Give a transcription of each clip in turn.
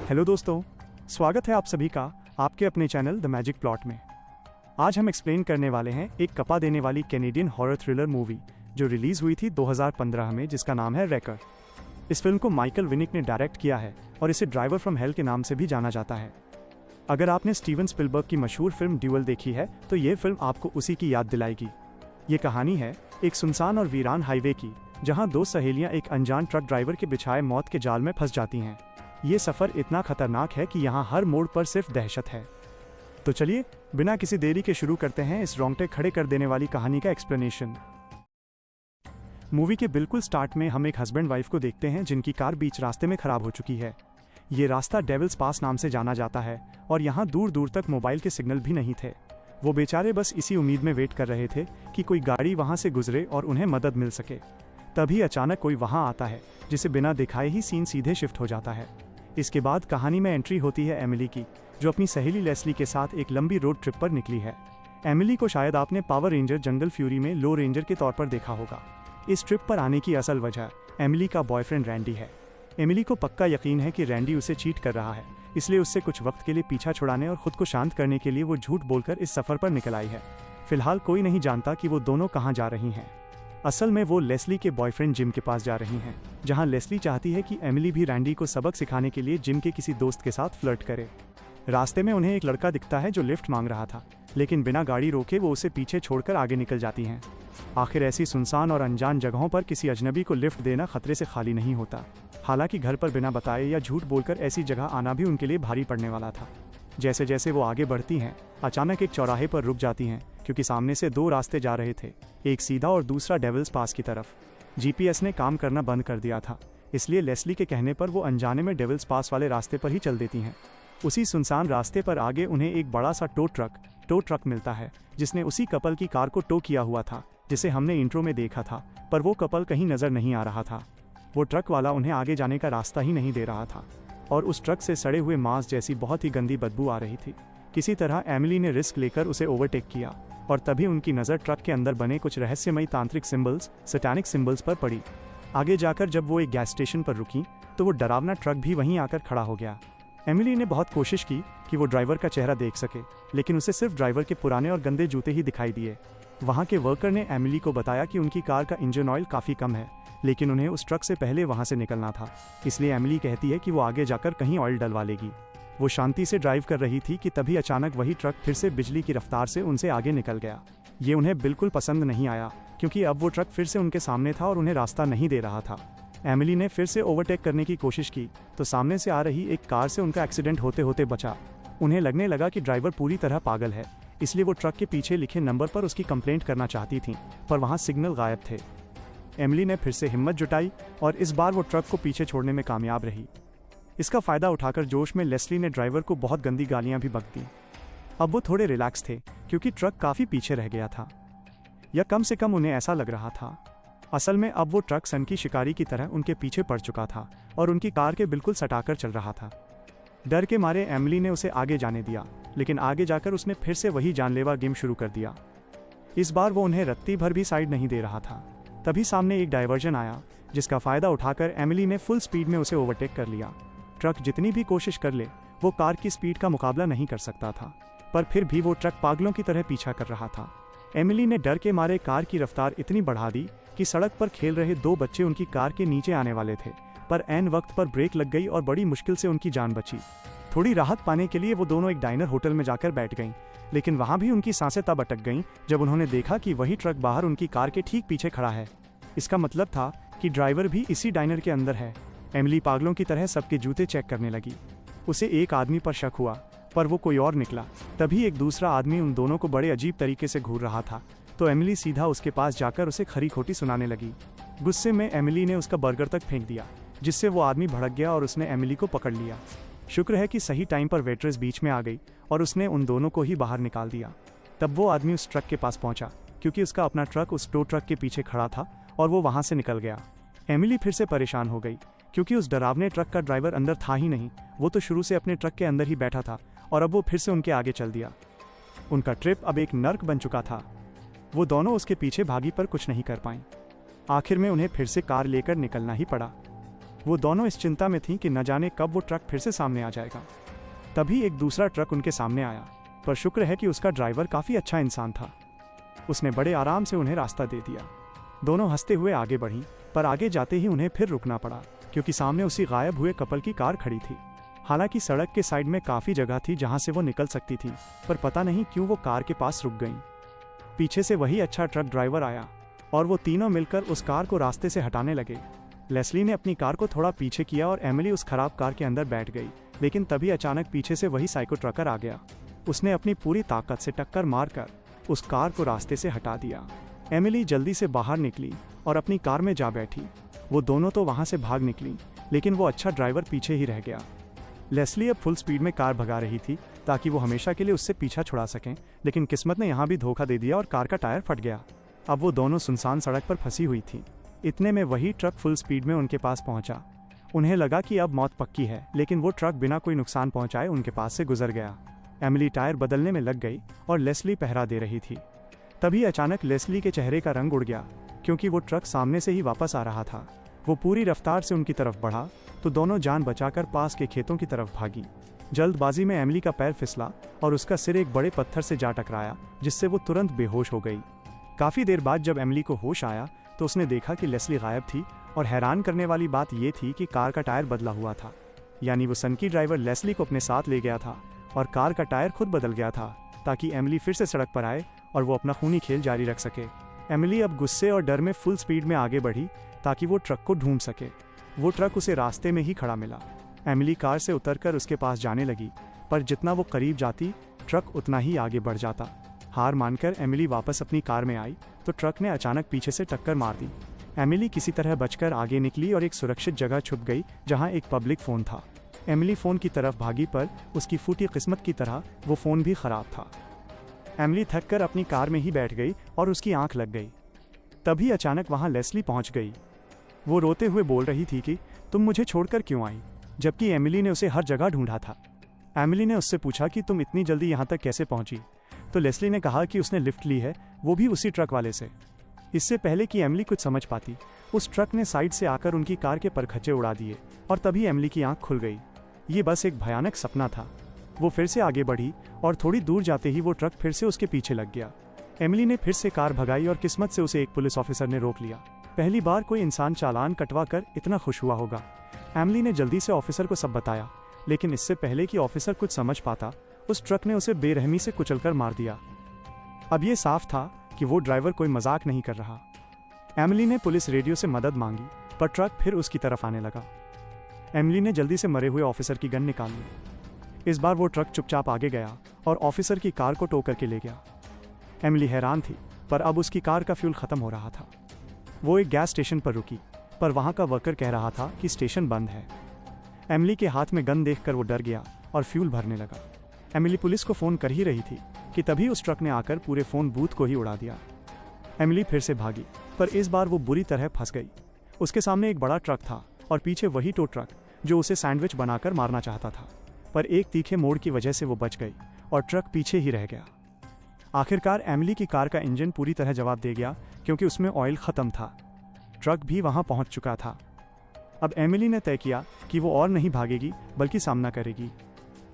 Hello दोस्तों, स्वागत है आप सभी का आपके अपने चैनल द मैजिक प्लॉट में। आज हम एक्सप्लेन करने वाले हैं एक कपा देने वाली कैनेडियन हॉरर थ्रिलर मूवी जो रिलीज हुई थी 2015 में, जिसका नाम है रैकर। इस फिल्म को माइकल विनिक ने डायरेक्ट किया है और इसे ड्राइवर फ्रॉम हेल के नाम से भी जाना जाता है। अगर आपने स्टीवन स्पिलबर्ग की मशहूर फिल्म ड्यूअल देखी है तो ये फिल्म आपको उसी की याद दिलाएगी। ये कहानी है एक सुनसान और वीरान हाईवे की, जहां दो सहेलियां एक अनजान ट्रक ड्राइवर के बिछाए मौत के जाल में फंस जाती हैं। ये सफर इतना खतरनाक है कि यहाँ हर मोड़ पर सिर्फ दहशत है। तो चलिए बिना किसी देरी के शुरू करते हैं इस रोंगटे खड़े कर देने वाली कहानी का एक्सप्लेनेशन। मूवी के बिल्कुल स्टार्ट में हम एक हस्बैंड वाइफ को देखते हैं जिनकी कार बीच रास्ते में खराब हो चुकी है। ये रास्ता डेविल्स पास नाम से जाना जाता है और यहाँ दूर दूर तक मोबाइल के सिग्नल भी नहीं थे। वो बेचारे बस इसी उम्मीद में वेट कर रहे थे कि कोई गाड़ी वहाँ से गुजरे और उन्हें मदद मिल सके। तभी अचानक कोई वहाँ आता है जिसे बिना दिखाए ही सीन सीधे शिफ्ट हो जाता है। इसके बाद कहानी में एंट्री होती है एमिली की, जो अपनी सहेली लेस्ली के साथ एक लंबी रोड ट्रिप पर निकली है। एमिली को शायद आपने पावर रेंजर जंगल फ्यूरी में लो रेंजर के तौर पर देखा होगा। इस ट्रिप पर आने की असल वजह एमिली का बॉयफ्रेंड रैंडी है। एमिली को पक्का यकीन है कि रैंडी उसे चीट कर रहा है, इसलिए उससे कुछ वक्त के लिए पीछा छुड़ाने और खुद को शांत करने के लिए वो झूठ बोलकर इस सफर पर निकल आई है। फिलहाल कोई नहीं जानता कि वो दोनों कहाँ जा रही हैं। असल में वो लेस्ली के बॉयफ्रेंड जिम के पास जा रही हैं, जहां लेस्ली चाहती है कि एमिली भी रैंडी को सबक सिखाने के लिए जिम के किसी दोस्त के साथ फ्लर्ट करे। रास्ते में उन्हें एक लड़का दिखता है जो लिफ्ट मांग रहा था, लेकिन बिना गाड़ी रोके वो उसे पीछे छोड़कर आगे निकल जाती हैं। आखिर ऐसी सुनसान और अनजान जगहों पर किसी अजनबी को लिफ्ट देना खतरे से खाली नहीं होता। हालांकि घर पर बिना बताए या झूठ बोलकर ऐसी जगह आना भी उनके लिए भारी पड़ने वाला था। जैसे जैसे वो आगे बढ़ती हैं, अचानक एक चौराहे पर रुक जाती हैं क्योंकि सामने से दो रास्ते जा रहे थे, एक सीधा और दूसरा डेविल्स पास की तरफ। जीपीएस ने काम करना बंद कर दिया था, इसलिए लेस्ली के कहने पर वो अनजाने में डेविल्स पास वाले रास्ते पर ही चल देती हैं। उसी सुनसान रास्ते पर आगे उन्हें एक बड़ा सा टो ट्रक मिलता है, जिसने उसी कपल की कार को टो किया हुआ था जिसे हमने इंट्रो में देखा था, पर वो कपल कहीं नजर नहीं आ रहा था। वो ट्रक वाला उन्हें आगे जाने का रास्ता ही नहीं दे रहा था और उस ट्रक से सड़े हुए मांस जैसी बहुत ही गंदी बदबू आ रही थी। किसी तरह एमिली ने रिस्क लेकर उसे ओवरटेक किया और तभी उनकी नज़र ट्रक के अंदर बने कुछ रहस्यमयी तांत्रिक सिंबल्स, सैटानिक सिंबल्स पर पड़ी। आगे जाकर जब वो एक गैस स्टेशन पर रुकी तो वो डरावना ट्रक भी वहीं आकर खड़ा हो गया। एमिली ने बहुत कोशिश की कि वो ड्राइवर का चेहरा देख सके, लेकिन उसे सिर्फ ड्राइवर के पुराने और गंदे जूते ही दिखाई दिए। वहाँ के वर्कर ने एमिली को बताया कि उनकी कार का इंजन ऑयल काफ़ी कम है, लेकिन उन्हें उस ट्रक से पहले वहाँ से निकलना था। इसलिए एमिली कहती है कि वो आगे जाकर कहीं ऑयल डलवा लेगी। वो शांति से ड्राइव कर रही थी कि तभी अचानक वही ट्रक फिर से बिजली की रफ्तार से उनसे आगे निकल गया। ये उन्हें बिल्कुल पसंद नहीं आया क्योंकि अब वो ट्रक फिर से उनके सामने था और उन्हें रास्ता नहीं दे रहा था। एमिली ने फिर से ओवरटेक करने की कोशिश की तो सामने से आ रही एक कार से उनका एक्सीडेंट होते होते बचा। उन्हें लगने लगा कि ड्राइवर पूरी तरह पागल है, इसलिए वो ट्रक के पीछे लिखे नंबर पर उसकी कंप्लेंट करना चाहती थी, पर वहाँ सिग्नल गायब थे। एमिली ने फिर से हिम्मत जुटाई और इस बार वो ट्रक को पीछे छोड़ने में कामयाब रही। इसका फ़ायदा उठाकर जोश में लेस्ली ने ड्राइवर को बहुत गंदी गालियां भी बक दी। अब वो थोड़े रिलैक्स थे क्योंकि ट्रक काफ़ी पीछे रह गया था, या कम से कम उन्हें ऐसा लग रहा था। असल में अब वो ट्रक सन की शिकारी की तरह उनके पीछे पड़ चुका था और उनकी कार के बिल्कुल सटाकर चल रहा था। डर के मारे एमिली ने उसे आगे जाने दिया, लेकिन आगे जाकर उसने फिर से वही जानलेवा गेम शुरू कर दिया। इस बार वो उन्हें रत्ती भर भी साइड नहीं दे रहा था। तभी सामने एक डायवर्जन आया, जिसका फ़ायदा उठाकर एमिली ने फुल स्पीड में उसे ओवरटेक कर लिया। ट्रक जितनी भी कोशिश कर ले वो कार की स्पीड का मुकाबला नहीं कर सकता था, पर फिर भी वो ट्रक पागलों की तरह पीछा कर रहा था। एमिली ने डर के मारे कार की रफ्तार इतनी बढ़ा दी कि सड़क पर खेल रहे दो बच्चे उनकी कार के नीचे आने वाले थे, पर ऐन वक्त पर ब्रेक लग गई और बड़ी मुश्किल से उनकी जान बची। थोड़ी राहत पाने के लिए वो दोनों एक डाइनर होटल में जाकर बैठ गईं, लेकिन वहाँ भी उनकी सांसें तब अटक गईं जब उन्होंने देखा कि वही ट्रक बाहर उनकी कार के ठीक पीछे खड़ा है। इसका मतलब था कि ड्राइवर भी इसी डाइनर के अंदर है। एमिली पागलों की तरह सबके जूते चेक करने लगी। उसे एक आदमी पर शक हुआ, पर वो कोई और निकला। तभी एक दूसरा आदमी उन दोनों को बड़े अजीब तरीके से घूर रहा था, तो एमिली सीधा उसके पास जाकर उसे खरी खोटी सुनाने लगी। गुस्से में एमिली ने उसका बर्गर तक फेंक दिया, जिससे वो आदमी भड़क गया और उसने एमिली को पकड़ लिया। शुक्र है कि सही टाइम पर वेट्रेस बीच में आ गई और उसने उन दोनों को ही बाहर निकाल दिया। तब वो आदमी उस ट्रक के पास पहुंचा क्योंकि उसका अपना ट्रक उस टो ट्रक के पीछे खड़ा था और वो वहां से निकल गया। एमिली फिर से परेशान हो गई क्योंकि उस डरावने ट्रक का ड्राइवर अंदर था ही नहीं। वो तो शुरू से अपने ट्रक के अंदर ही बैठा था और अब वो फिर से उनके आगे चल दिया। उनका ट्रिप अब एक नर्क बन चुका था। वो दोनों उसके पीछे भागी पर कुछ नहीं कर पाईं। आखिर में उन्हें फिर से कार लेकर निकलना ही पड़ा। वो दोनों इस चिंता में थीं कि न जाने कब वो ट्रक फिर से सामने आ जाएगा। तभी एक दूसरा ट्रक उनके सामने आया, पर शुक्र है कि उसका ड्राइवर काफ़ी अच्छा इंसान था। उसने बड़े आराम से उन्हें रास्ता दे दिया। दोनों हंसते हुए आगे बढ़ीं, पर आगे जाते ही उन्हें फिर रुकना पड़ा, क्योंकि सामने उसी गायब हुए कपल की कार खड़ी थी। हालांकि सड़क के साइड में काफ़ी जगह थी जहां से वो निकल सकती थी, पर पता नहीं क्यों वो कार के पास रुक गईं। पीछे से वही अच्छा ट्रक ड्राइवर आया और वो तीनों मिलकर उस कार को रास्ते से हटाने लगे। लेस्ली ने अपनी कार को थोड़ा पीछे किया और एमिली उस खराब कार के अंदर बैठ गई, लेकिन तभी अचानक पीछे से वही साइको ट्रकर आ गया। उसने अपनी पूरी ताकत से टक्कर मारकर उस कार को रास्ते से हटा दिया। एमिली जल्दी से बाहर निकली और अपनी कार में जा बैठी। वो दोनों तो वहाँ से भाग निकली, लेकिन वो अच्छा ड्राइवर पीछे ही रह गया। लेस्ली अब फुल स्पीड में कार भगा रही थी ताकि वो हमेशा के लिए उससे पीछा छुड़ा सकें, लेकिन किस्मत ने यहाँ भी धोखा दे दिया और कार का टायर फट गया। अब वो दोनों सुनसान सड़क पर फंसी हुई थी। इतने में वही ट्रक फुल स्पीड में उनके पास पहुंचा। उन्हें लगा कि अब मौत पक्की है, लेकिन वो ट्रक बिना कोई नुकसान पहुंचाए उनके पास से गुजर गया। एमिली टायर बदलने में लग गई और लेस्ली पहरा दे रही थी। तभी अचानक लेस्ली के चेहरे का रंग उड़ गया, क्योंकि वो ट्रक सामने से ही वापस आ रहा था। वो पूरी रफ्तार से उनकी तरफ बढ़ा तो दोनों जान बचाकर पास के खेतों की तरफ भागी। जल्दबाजी में एमिली का पैर फिसला और उसका सिर एक बड़े पत्थर से जा टकराया, जिससे वो तुरंत बेहोश हो गई। काफ़ी देर बाद जब एमिली को होश आया तो उसने देखा कि लेस्ली गायब थी, और हैरान करने वाली बात यह थी कि कार का टायर बदला हुआ था। यानी वो सनकी ड्राइवर लेस्ली को अपने साथ ले गया था और कार का टायर खुद बदल गया था, ताकि एमिली फिर से सड़क पर आए और वो अपना खूनी खेल जारी रख सके। एमिली अब गुस्से और डर में फुल स्पीड में आगे बढ़ी ताकि वो ट्रक को ढूंढ सके। वो ट्रक उसे रास्ते में ही खड़ा मिला। एमिली कार से उतरकर उसके पास जाने लगी, पर जितना वो करीब जाती ट्रक उतना ही आगे बढ़ जाता। हार मानकर एमिली वापस अपनी कार में आई तो ट्रक ने अचानक पीछे से टक्कर मार दी। एमिली किसी तरह बचकर आगे निकली और एक सुरक्षित जगह छुप गई जहां एक पब्लिक फ़ोन था। एमिली फ़ोन की तरफ भागी, पर उसकी फूटी किस्मत की तरह वो फ़ोन भी ख़राब था। एमिली थककर अपनी कार में ही बैठ गई और उसकी आंख लग गई। तभी अचानक वहां लेस्ली पहुंच गई। वो रोते हुए बोल रही थी कि तुम मुझे छोड़कर क्यों आई, जबकि एमिली ने उसे हर जगह ढूंढा था। एमिली ने उससे पूछा कि तुम इतनी जल्दी यहाँ तक कैसे पहुंची, तो लेस्ली ने कहा कि उसने लिफ्ट ली है, वो भी उसी ट्रक वाले से। इससे पहले कि एमिली कुछ समझ पाती, उस ट्रक ने साइड से आकर उनकी कार के परखच्चे उड़ा दिए और तभी एमिली की आंख खुल गई। ये बस एक भयानक सपना था। वो फिर से आगे बढ़ी और थोड़ी दूर जाते ही वो ट्रक फिर से उसके पीछे लग गया। एमिली ने फिर से कार भगाई और किस्मत से उसे एक पुलिस ऑफिसर ने रोक लिया। पहली बार कोई इंसान चालान कटवा कर इतना खुश हुआ होगा। एमिली ने जल्दी से ऑफिसर को सब बताया, लेकिन इससे पहले कि ऑफिसर कुछ समझ पाता, उस ट्रक ने उसे बेरहमी से कुचलकर मार दिया। अब ये साफ था कि वो ड्राइवर कोई मजाक नहीं कर रहा। एमिली ने पुलिस रेडियो से मदद मांगी, पर ट्रक फिर उसकी तरफ आने लगा। एमिली ने जल्दी से मरे हुए ऑफिसर की गन निकाल ली। इस बार वो ट्रक चुपचाप आगे गया और ऑफिसर की कार को टो करके ले गया। एमिली हैरान थी, पर अब उसकी कार का फ्यूल खत्म हो रहा था। वो एक गैस स्टेशन पर रुकी, पर वहाँ का वर्कर कह रहा था कि स्टेशन बंद है। एमिली के हाथ में गन देखकर वो डर गया और फ्यूल भरने लगा। एमिली पुलिस को फ़ोन कर ही रही थी कि तभी उस ट्रक ने आकर पूरे फ़ोन बूथ को ही उड़ा दिया। एमिली फिर से भागी, पर इस बार वो बुरी तरह फंस गई। उसके सामने एक बड़ा ट्रक था और पीछे वही टो ट्रक जो उसे सैंडविच बनाकर मारना चाहता था, पर एक तीखे मोड़ की वजह से वो बच गई और ट्रक पीछे ही रह गया। आखिरकार एमिली की कार का इंजन पूरी तरह जवाब दे गया, क्योंकि उसमें ऑयल ख़त्म था। ट्रक भी वहाँ पहुँच चुका था। अब एमिली ने तय किया कि वो और नहीं भागेगी, बल्कि सामना करेगी।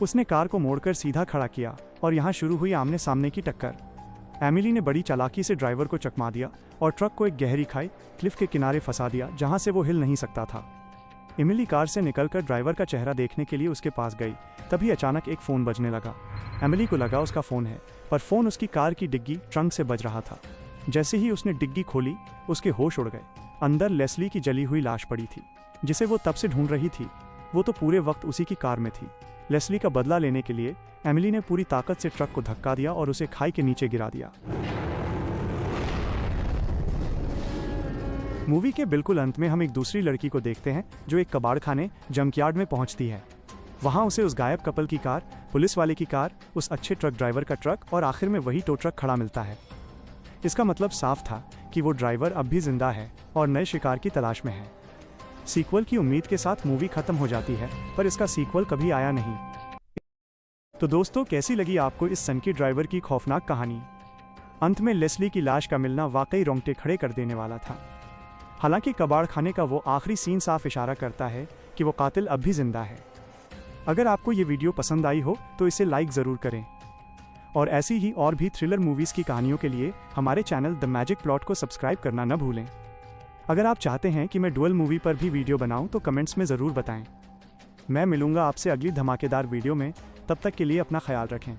उसने कार को मोड़कर सीधा खड़ा किया और यहाँ शुरू हुई आमने सामने की टक्कर। एमिली ने बड़ी चालाकी से ड्राइवर को चकमा दिया और ट्रक को एक गहरी खाई क्लिफ के किनारे फंसा दिया, जहाँ से वो हिल नहीं सकता था। एमिली कार से निकलकर ड्राइवर का चेहरा देखने के लिए उसके पास गई। तभी अचानक एक फ़ोन बजने लगा। एमिली को लगा उसका फ़ोन है, पर फ़ोन उसकी कार की डिग्गी ट्रंक से बज रहा था। जैसे ही उसने डिग्गी खोली, उसके होश उड़ गए। अंदर लेस्ली की जली हुई लाश पड़ी थी, जिसे वो तब से ढूंढ रही थी। वो तो पूरे वक्त उसी की कार में थी। लेस्ली का बदला लेने के लिए एमिली ने पूरी ताकत से ट्रक को धक्का दिया और उसे खाई के नीचे गिरा दिया। मूवी के बिल्कुल अंत में हम एक दूसरी लड़की को देखते हैं जो एक कबाड़खाने जंकयार्ड में पहुंचती है। वहां उसे उस गायब कपल की कार, पुलिस वाले की कार, उस अच्छे ट्रक ड्राइवर का ट्रक और आखिर में वही टो ट्रक खड़ा मिलता है। इसका मतलब साफ था कि वो ड्राइवर अब भी जिंदा है और नए शिकार की तलाश में है। सीक्वल की उम्मीद के साथ मूवी खत्म हो जाती है, पर इसका सीक्वल कभी आया नहीं। तो दोस्तों, कैसी लगी आपको इस सनकी ड्राइवर की खौफनाक कहानी? अंत में लेस्ली की लाश का मिलना वाकई रोंगटे खड़े कर देने वाला था। हालांकि कबाड़ खाने का वो आखिरी सीन साफ इशारा करता है कि वो कातिल अब भी जिंदा है। अगर आपको ये वीडियो पसंद आई हो तो इसे लाइक ज़रूर करें और ऐसी ही और भी थ्रिलर मूवीज़ की कहानियों के लिए हमारे चैनल द मैजिक प्लॉट को सब्सक्राइब करना न भूलें। अगर आप चाहते हैं कि मैं डुअल मूवी पर भी वीडियो बनाऊं तो कमेंट्स में ज़रूर बताएं। मैं मिलूंगा आपसे अगली धमाकेदार वीडियो में, तब तक के लिए अपना ख्याल रखें।